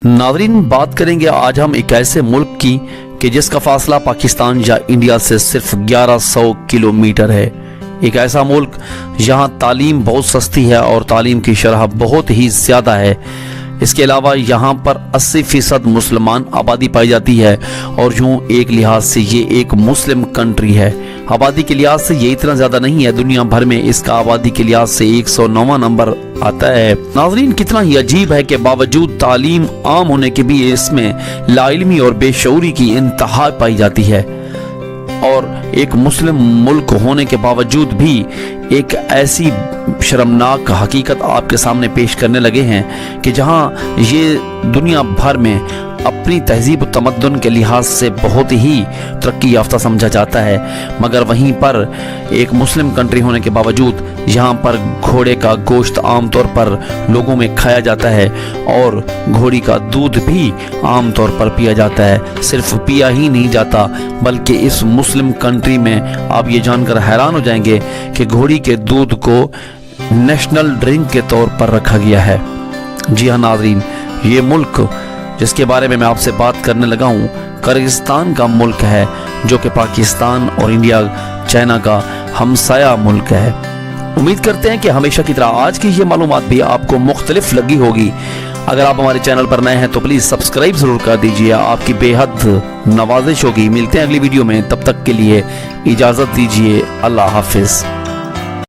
नाज़रीन, बात करेंगे आज हम एक ऐसे मुल्क की कि जिसका फासला पाकिस्तान या इंडिया से सिर्फ 1100 किलोमीटर है। एक ऐसा मुल्क जहां तालीम बहुत सस्ती है और तालीम की शरह बहुत ही ज़्यादा है। इसके अलावा यहाँ पर 80% मुसलमान आबादी पाई जाती है और यूँ एक लिहाज से ये एक मुस्लिम कंट्री है। आबादी के लिहाज से ये इतना ज़्यादा नहीं है, दुनिया भर में इसका आबादी के लिहाज से 109वां नंबर आता है। नाज़रीन, कितना ही अजीब है कि बावजूद तालीम आम होने के भी इसमें लाइल्मी और बेशऊरी की इंतहा पाई जाती है और एक मुस्लिम मुल्क होने के बावजूद भी एक ऐसी शर्मनाक हकीकत आपके सामने पेश करने लगे हैं कि जहां ये दुनिया भर में अपनी तहजीब और तमद्दुन के लिहाज से बहुत ही तरक्की याफ्ता समझा जाता है, मगर वहीं पर एक मुस्लिम कंट्री होने के बावजूद यहाँ पर घोड़े का गोश्त आम तौर पर लोगों में खाया जाता है और घोड़ी का दूध भी आम तौर पर पिया जाता है। सिर्फ पिया ही नहीं जाता बल्कि इस मुस्लिम कंट्री में आप ये जानकर हैरान हो जाएंगे कि घोड़ी के दूध को नेशनल ड्रिंक के तौर पर रखा गया है। जी हाँ नाज़रीन, ये मुल्क जिसके बारे में मैं आपसे बात करने लगा हूँ किर्गिस्तान का मुल्क है, जो कि पाकिस्तान और इंडिया चाइना का हमसाया मुल्क है। उम्मीद करते हैं कि हमेशा की तरह आज की ये मालूमात भी आपको मुख्तलिफ लगी होगी। अगर आप हमारे चैनल पर नए हैं तो प्लीज़ सब्सक्राइब ज़रूर कर दीजिए, आपकी बेहद नवाजिश होगी। मिलते हैं अगली वीडियो में, तब तक के लिए इजाज़त दीजिए। अल्लाह हाफिज़।